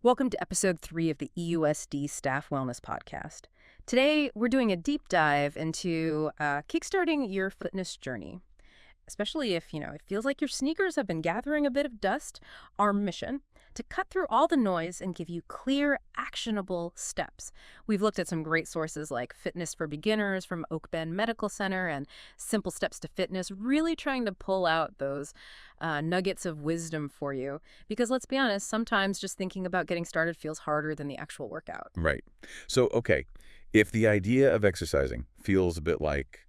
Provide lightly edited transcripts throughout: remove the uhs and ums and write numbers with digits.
Welcome to episode 3 of the EUSD Staff Wellness Podcast. Today, we're doing a deep dive into kickstarting your fitness journey. Especially if, it feels like your sneakers have been gathering a bit of dust. Our mission, to cut through all the noise and give you clear, actionable steps. We've looked at some great sources like Fitness for Beginners from Oak Bend Medical Center and Simple Steps to Fitness, really trying to pull out those nuggets of wisdom for you. Because let's be honest, sometimes just thinking about getting started feels harder than the actual workout. Right. So, okay, if the idea of exercising feels a bit like,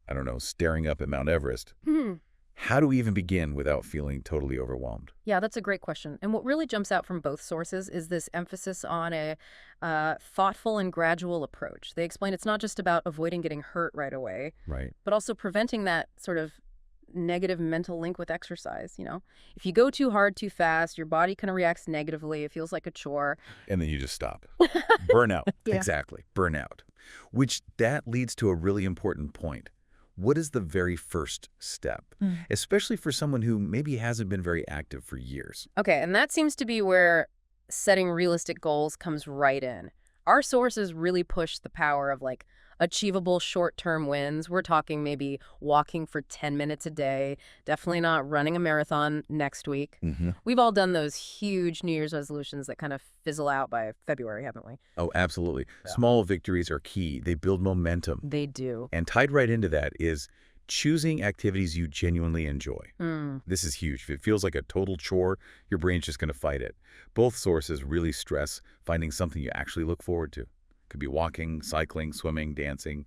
I don't know, staring up at Mount Everest, how do we even begin without feeling totally overwhelmed? Yeah, that's a great question. And what really jumps out from both sources is this emphasis on a thoughtful and gradual approach. They explain it's not just about avoiding getting hurt right away, Right. but also preventing that sort of negative mental link with exercise. If you go too hard too fast, your body kind of reacts negatively. It feels like a chore. And then you just stop. Burnout. Yeah. Exactly. Burnout. Which that leads to a really important point. What is the very first step, especially for someone who maybe hasn't been very active for years? Okay, and that seems to be where setting realistic goals comes right in. Our sources really push the power of achievable short-term wins. We're talking maybe walking for 10 minutes a day, definitely not running a marathon next week. We've all done those huge New Year's resolutions that kind of fizzle out by February, haven't we? Oh, absolutely. Yeah. Small victories are key. They build momentum. They do. And tied right into that is choosing activities you genuinely enjoy. This is huge. If it feels like a total chore, your brain's just going to fight it. Both sources really stress finding something you actually look forward to. Could be walking, cycling, swimming, dancing,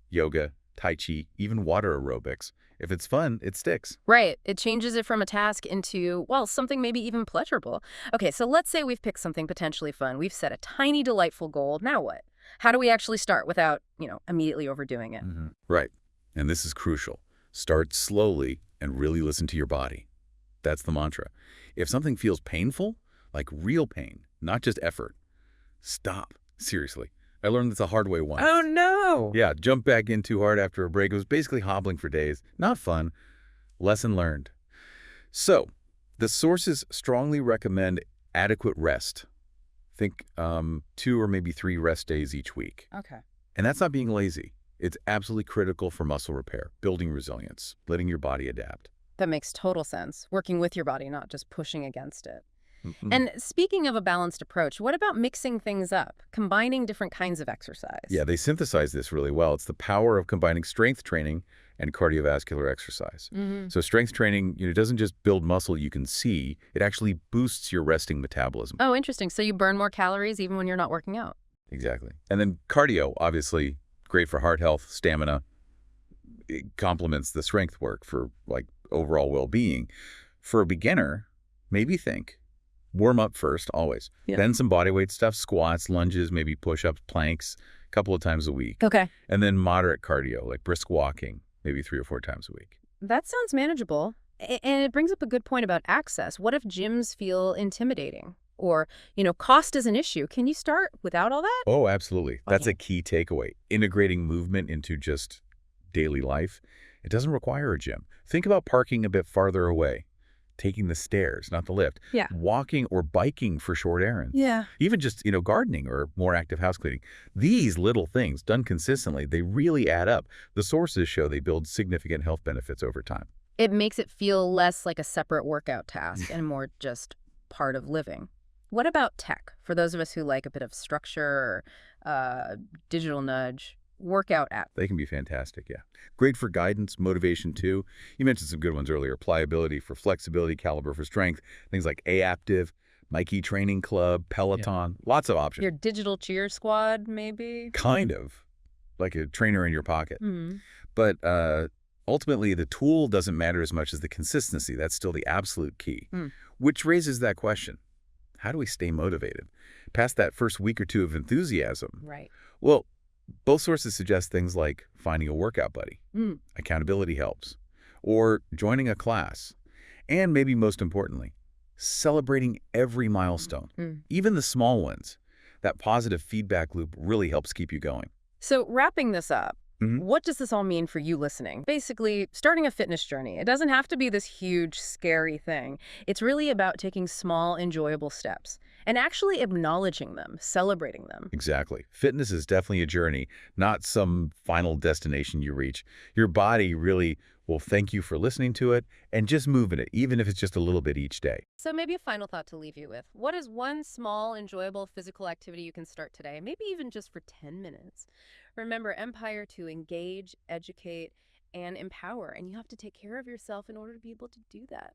yoga, tai chi, even water aerobics. If it's fun, it sticks. Right. It changes it from a task into, something maybe even pleasurable. Okay, so let's say we've picked something potentially fun. We've set a tiny, delightful goal. Now what? How do we actually start without, immediately overdoing it? Right. And this is crucial. Start slowly and really listen to your body. That's the mantra. If something feels painful, like real pain, not just effort, stop. Seriously. I learned this the hard way once. Oh, no. Yeah, jumped back in too hard after a break. It was basically hobbling for days. Not fun. Lesson learned. So, the sources strongly recommend adequate rest. Think 2 or maybe 3 rest days each week. Okay. And that's not being lazy. It's absolutely critical for muscle repair, building resilience, letting your body adapt. That makes total sense. Working with your body, not just pushing against it. And speaking of a balanced approach, what about mixing things up, combining different kinds of exercise? Yeah, they synthesize this really well. It's the power of combining strength training and cardiovascular exercise. So strength training, doesn't just build muscle you can see, it actually boosts your resting metabolism. Oh, interesting. So you burn more calories even when you're not working out. Exactly. And then cardio, obviously, great for heart health, stamina. It complements the strength work for overall well-being. For a beginner, maybe think warm up first, always. Yeah. Then some bodyweight stuff, squats, lunges, maybe push-ups, planks, a couple of times a week. Okay. And then moderate cardio, like brisk walking, maybe 3 or 4 times a week. That sounds manageable. And it brings up a good point about access. What if gyms feel intimidating? Or, cost is an issue. Can you start without all that? Oh, absolutely. That's Okay. a key takeaway. Integrating movement into just daily life. It doesn't require a gym. Think about parking a bit farther away. Taking the stairs, not the lift. Yeah. Walking or biking for short errands. Yeah. Even just, gardening or more active house cleaning. These little things done consistently, they really add up. The sources show they build significant health benefits over time. It makes it feel less like a separate workout task and more just part of living. What about tech? For those of us who like a bit of structure or digital nudge, workout app. They can be fantastic, yeah. Great for guidance, motivation too. You mentioned some good ones earlier. Pliability for flexibility, Caliber for strength, things like Aaptiv, Mikey Training Club, Peloton, lots of options. Your digital cheer squad, maybe? Kind of, like a trainer in your pocket. But ultimately, the tool doesn't matter as much as the consistency. That's still the absolute key, which raises that question. How do we stay motivated? Past that first week or two of enthusiasm. Right. Well, both sources suggest things like finding a workout buddy, accountability helps, or joining a class, and maybe most importantly, celebrating every milestone, even the small ones. That positive feedback loop really helps keep you going. So wrapping this up, Mhm. What does this all mean for you listening? Basically, starting a fitness journey. It doesn't have to be this huge, scary thing. It's really about taking small, enjoyable steps and actually acknowledging them, celebrating them. Exactly. Fitness is definitely a journey, not some final destination you reach. Your body really will thank you for listening to it and just moving it, even if it's just a little bit each day. So maybe a final thought to leave you with. What is one small, enjoyable physical activity you can start today? Maybe even just for 10 minutes. Remember, Empire to engage, educate, and empower. And you have to take care of yourself in order to be able to do that.